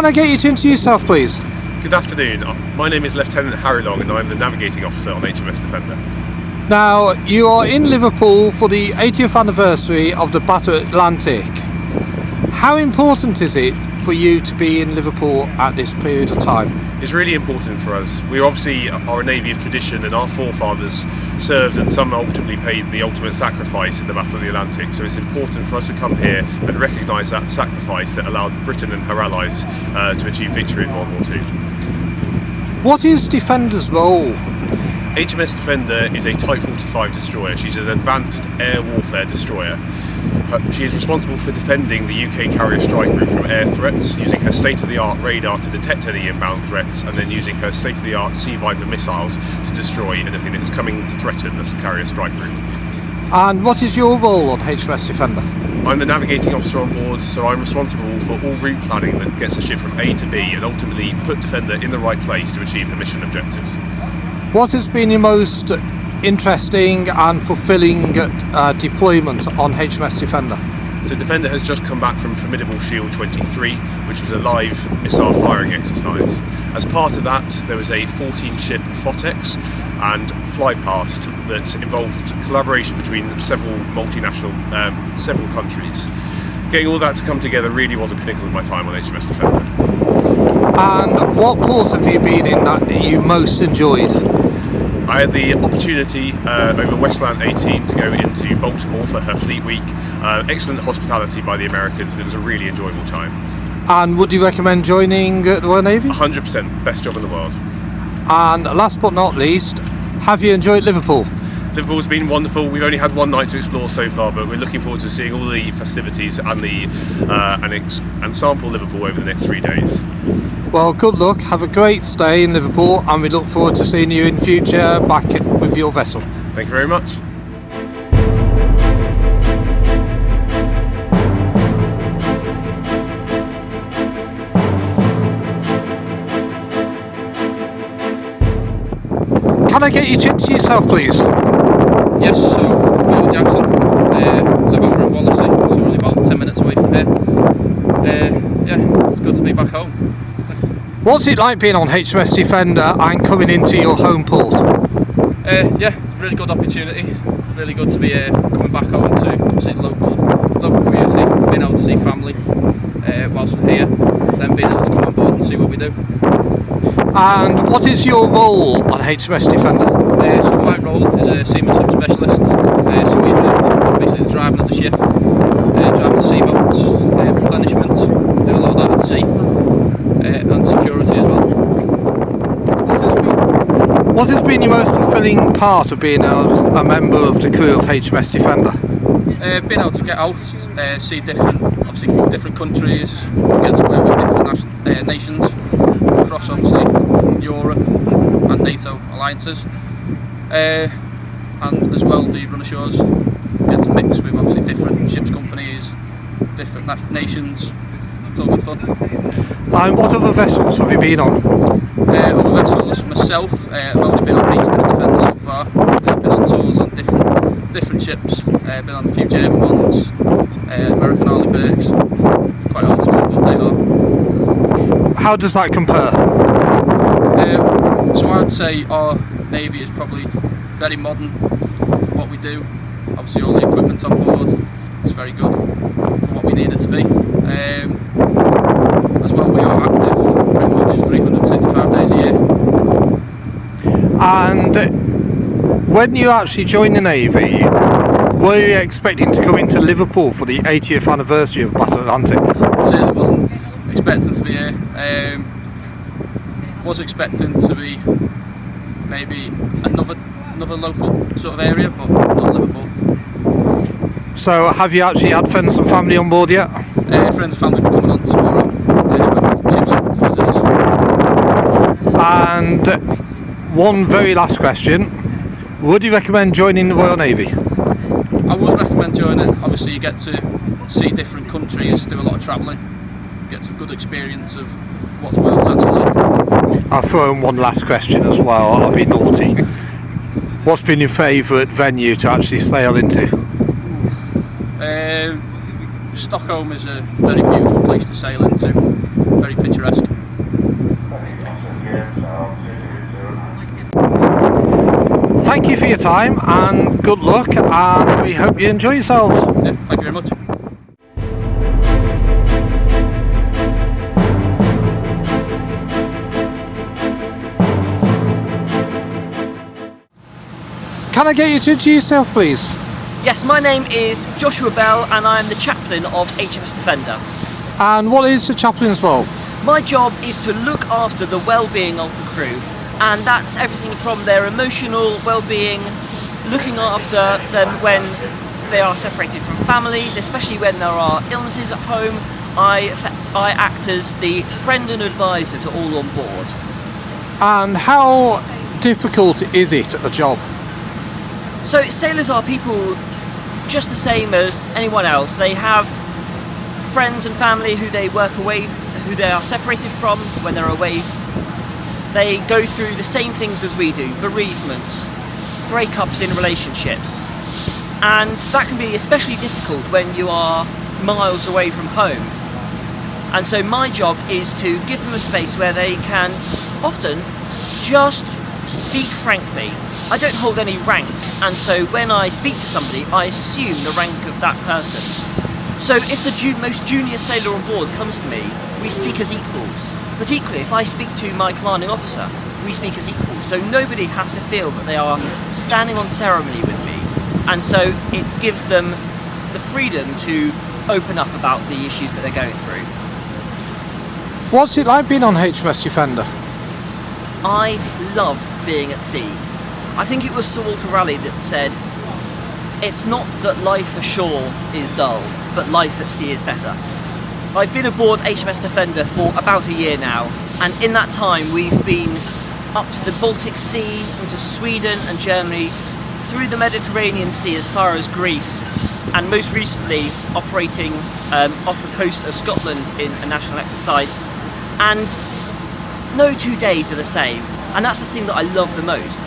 I get you to introduce yourself, please? Good afternoon. My name is Lieutenant Harry Long and I'm the Navigating Officer on HMS Defender. Now, you are in Liverpool for the 80th anniversary of the Battle of Atlantic. How important is it for you to be in Liverpool at this period of time? It's really important for us. We obviously are a navy of tradition and our forefathers served and some ultimately paid the ultimate sacrifice in the Battle of the Atlantic, so it's important for us to come here and recognise that sacrifice that allowed Britain and her allies to achieve victory in World War II. What is Defender's role? HMS Defender is a Type 45 destroyer. She's an advanced air warfare destroyer. She is responsible for defending the UK carrier strike group from air threats, using her state-of-the-art radar to detect any inbound threats, and then using her state-of-the-art Sea Viper missiles to destroy anything that is coming to threaten the carrier strike group. And what is your role on HMS Defender? I'm the navigating officer on board, so I'm responsible for all route planning that gets the ship from A to B and ultimately put Defender in the right place to achieve her mission objectives. What has been your most interesting and fulfilling deployment on HMS Defender? So Defender has just come back from Formidable Shield 23, which was a live missile firing exercise. As part of that, there was a 14-ship FOTEX and flypast that involved collaboration between several multinational, several countries. Getting all that to come together really was a pinnacle of my time on HMS Defender. And what port have you been in that you most enjoyed? I had the opportunity over Westland 18 to go into Baltimore for her Fleet Week. Excellent hospitality by the Americans, and it was a really enjoyable time. And would you recommend joining the Royal Navy? 100%, best job in the world. And last but not least, have you enjoyed Liverpool? Liverpool's been wonderful. We've only had one night to explore so far, but we're looking forward to seeing all the festivities and sample Liverpool over the next 3 days. Well, good luck, have a great stay in Liverpool, and we look forward to seeing you in future back with your vessel. Thank you very much. Can I get you to introduce yourself, please? Yes, so Billy Jackson, live over in Wallasey, so only about 10 minutes away from here. Yeah, it's good to be back home. What's it like being on HMS Defender and coming into your home port? Yeah, it's a really good opportunity. It's really good to be coming back home to obviously the local community, being able to see family whilst we're here, then being able to come on board and see what we do. And what is your role on HMS Defender? So my role is a seamanship specialist, so we do basically the driving of the ship, driving the sea boats, replenishment, do a lot of that at sea, and security as well. What has been your most fulfilling part of being a member of the crew of HMS Defender? Being able to get out, see different countries, get to work with different nations across obviously Europe and NATO alliances, and as well the run ashores, get to mix with obviously different ships companies, different nations. It's all good fun. And what other vessels have you been on? Other vessels, myself, I've only been on HMS Defender so far. I've been on tours on different ships, been on a few German ones, American Arleigh Burkes, quite old school but they are. How does that compare? So I would say our Navy is probably very modern in what we do. Obviously all the equipment on board is very good for what we need it to be. As well, we are active pretty much 365 days a year. And when you actually joined the Navy, were you expecting to come into Liverpool for the 80th anniversary of Battle of Atlantic? I certainly wasn't expecting to be here. Was expecting to be maybe another local sort of area, but not Liverpool. So have you actually had friends and family on board yet? Friends and family will be coming on tomorrow. Ships open to visitors. And one very last question. Would you recommend joining the Royal Navy? I would recommend joining. Obviously you get to see different countries, do a lot of travelling, get some good experience of what the world's actually like. I'll throw in one last question as well, I'll be naughty. What's been your favourite venue to actually sail into? Stockholm is a very beautiful place to sail into. very picturesque. Thank you for your time and good luck, and we hope you enjoy yourselves. Yeah, thank you very much. Can I get you to introduce yourself, please? Yes, my name is Joshua Bell and I'm the chaplain of HMS Defender. And what is the chaplain's role? My job is to look after the well-being of the crew, and that's everything from their emotional well-being, looking after them when they are separated from families, especially when there are illnesses at home. I act as the friend and advisor to all on board. And how difficult is it a job? So sailors are people just the same as anyone else. They have friends and family who they work away, who they are separated from when they're away. They go through the same things as we do, bereavements, breakups in relationships. And that can be especially difficult when you are miles away from home. And so my job is to give them a space where they can often just speak frankly. I don't hold any rank, and so when I speak to somebody, I assume the rank of that person. So if the most junior sailor on board comes to me, we speak as equals. But equally, if I speak to my commanding officer, we speak as equals. So nobody has to feel that they are standing on ceremony with me. And so it gives them the freedom to open up about the issues that they're going through. What's it like being on HMS Defender? I love being at sea. I think it was Sir Walter Raleigh that said, "It's not that life ashore is dull, but life at sea is better." I've been aboard HMS Defender for about a year now, and in that time we've been up to the Baltic Sea, into Sweden and Germany, through the Mediterranean Sea as far as Greece, and most recently operating off the coast of Scotland in a national exercise. And no 2 days are the same, and that's the thing that I love the most.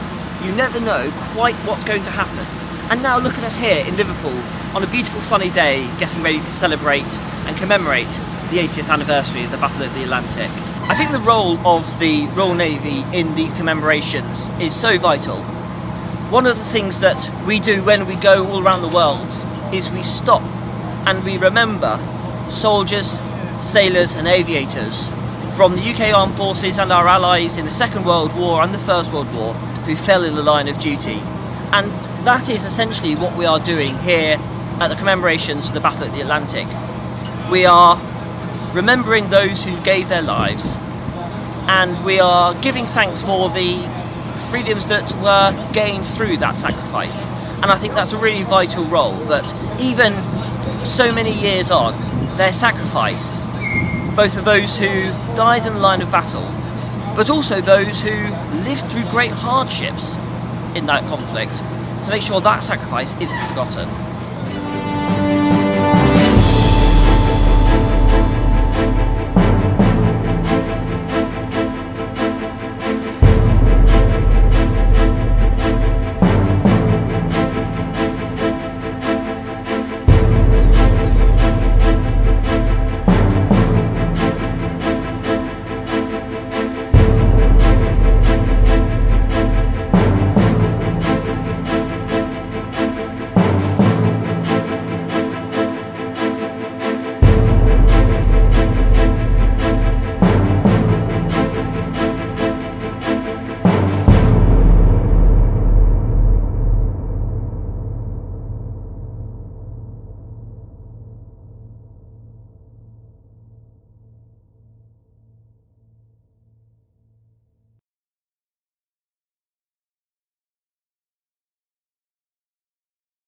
You never know quite what's going to happen. And now look at us here in Liverpool on a beautiful sunny day, getting ready to celebrate and commemorate the 80th anniversary of the Battle of the Atlantic. I think the role of the Royal Navy in these commemorations is so vital. One of the things that we do when we go all around the world is we stop and we remember soldiers, sailors and aviators from the UK Armed Forces and our allies in the Second World War and the First World War who fell in the line of duty. And that is essentially what we are doing here at the commemorations of the Battle of the Atlantic. We are remembering those who gave their lives, and we are giving thanks for the freedoms that were gained through that sacrifice. And I think that's a really vital role, that even so many years on, their sacrifice, both of those who died in the line of battle, but also those who lived through great hardships in that conflict, to make sure that sacrifice isn't forgotten.